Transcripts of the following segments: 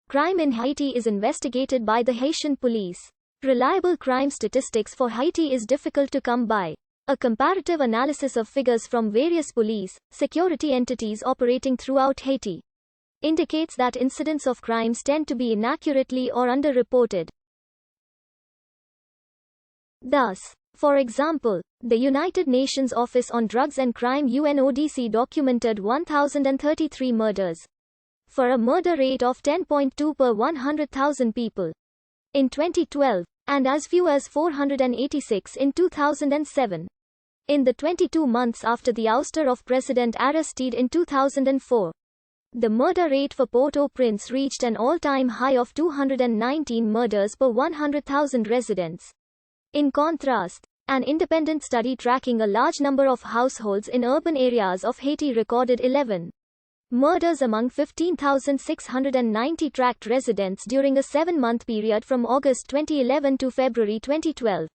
Crime in Haiti is investigated by the Haitian police. Reliable crime statistics for Haiti is difficult to come by. A comparative analysis of figures from various police, security entities operating throughout Haiti indicates that incidents of crimes tend to be inaccurately or underreported. Thus, for example, the United Nations Office on Drugs and Crime UNODC documented 1,033 murders, for a murder rate of 10.2 per 100,000 people in 2012, and as few as 486 in 2007. In the 22 months after the ouster of President Aristide in 2004, the murder rate for Port-au-Prince reached an all-time high of 219 murders per 100,000 residents. In contrast, an independent study tracking a large number of households in urban areas of Haiti recorded 11 murders among 15,690 tracked residents during a 7-month period from August 2011 to February 2012.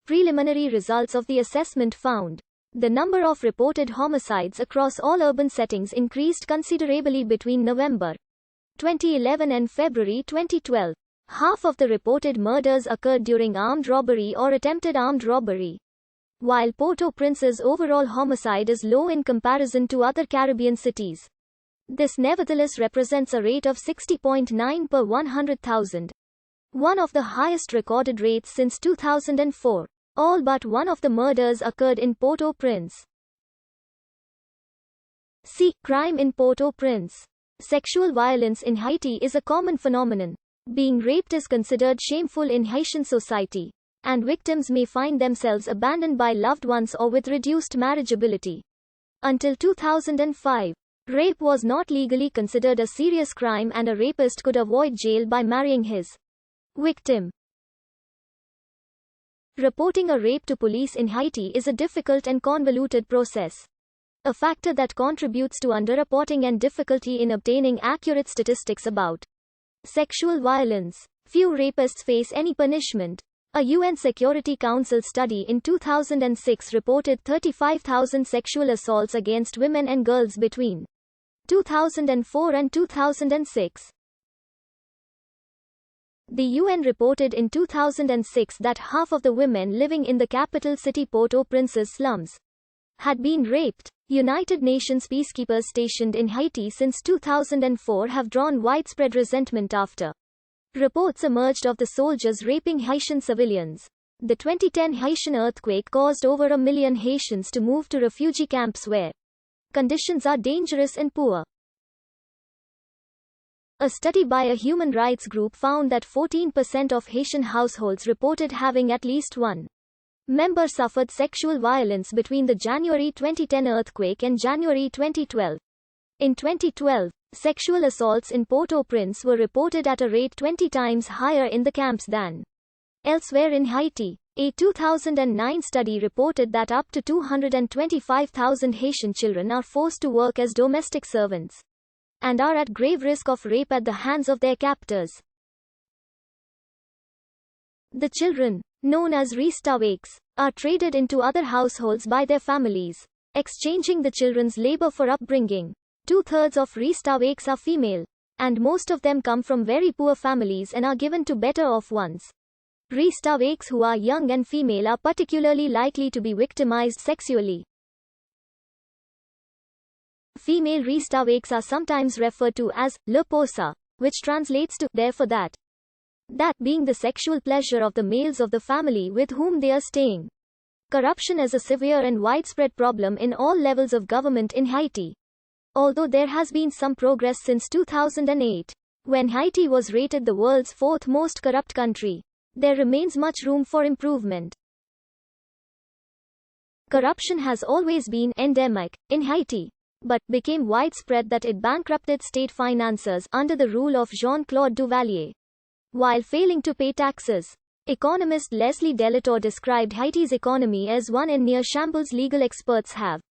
Preliminary results of the assessment found the number of reported homicides across all urban settings increased considerably between November 2011 and February 2012. Half of the reported murders occurred during armed robbery or attempted armed robbery, while Port-au-Prince's overall homicide is low in comparison to other Caribbean cities. This nevertheless represents a rate of 60.9 per 100,000, one of the highest recorded rates since 2004. All but one of the murders occurred in Port-au-Prince. C. Crime in Port-au-Prince. Sexual violence in Haiti is a common phenomenon. Being raped is considered shameful in Haitian society, and victims may find themselves abandoned by loved ones or with reduced marriageability. Until 2005, rape was not legally considered a serious crime and a rapist could avoid jail by marrying his victim. Reporting a rape to police in Haiti is a difficult and convoluted process, a factor that contributes to underreporting and difficulty in obtaining accurate statistics about sexual violence. Few rapists face any punishment. A UN Security Council study in 2006 reported 35,000 sexual assaults against women and girls between 2004 and 2006. The UN reported in 2006 that half of the women living in the capital city Port-au-Prince's slums had been raped. United Nations peacekeepers stationed in Haiti since 2004 have drawn widespread resentment after reports emerged of the soldiers raping Haitian civilians. The 2010 Haitian earthquake caused over 1 million Haitians to move to refugee camps where conditions are dangerous and poor. A study by a human rights group found that 14% of Haitian households reported having at least one member suffered sexual violence between the January 2010 earthquake and January 2012. In 2012, sexual assaults in Port-au-Prince were reported at a rate 20 times higher in the camps than elsewhere in Haiti. A 2009 study reported that up to 225,000 Haitian children are forced to work as domestic servants and are at grave risk of rape at the hands of their captors. The children, known as restawakes, are traded into other households by their families, exchanging the children's labor for upbringing. 2/3 of restawakes are female, and most of them come from very poor families and are given to better off ones. Restawakes who are young and female are particularly likely to be victimized sexually. Female restawakes are sometimes referred to as le posa, which translates to there for that being the sexual pleasure of the males of the family with whom they are staying. Corruption is a severe and widespread problem in all levels of government in Haiti. Although there has been some progress since 2008, when Haiti was rated the world's 4th most corrupt country, there remains much room for improvement. Corruption has always been endemic in Haiti, but became widespread that it bankrupted state finances under the rule of Jean-Claude Duvalier, while failing to pay taxes. Economist Leslie Delator described Haiti's economy as one in near shambles. Legal experts have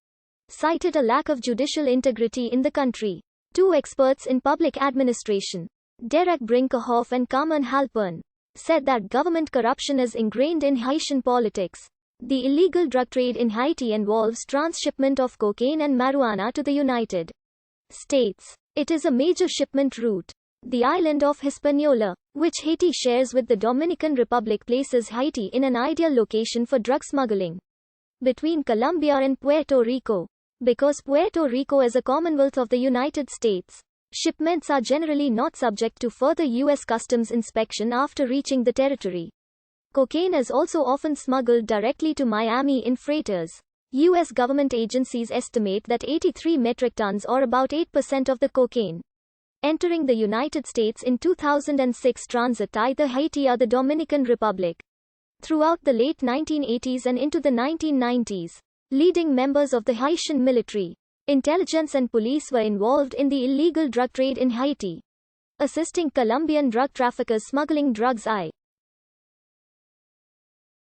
cited a lack of judicial integrity in the country. 2 experts in public administration, Derek Brinkerhoff and Carmen Halpern, said that government corruption is ingrained in Haitian politics. The illegal drug trade in Haiti involves transshipment of cocaine and marijuana to the United States. It is a major shipment route. The island of Hispaniola, which Haiti shares with the Dominican Republic, places Haiti in an ideal location for drug smuggling between Colombia and Puerto Rico. Because Puerto Rico is a Commonwealth of the United States, shipments are generally not subject to further U.S. customs inspection after reaching the territory. Cocaine is also often smuggled directly to Miami in freighters. U.S. government agencies estimate that 83 metric tons, or about 8% of the cocaine entering the United States in 2006, transit either Haiti or the Dominican Republic. Throughout the late 1980s and into the 1990s, leading members of the Haitian military, intelligence and police were involved in the illegal drug trade in Haiti, assisting Colombian drug traffickers smuggling drugs.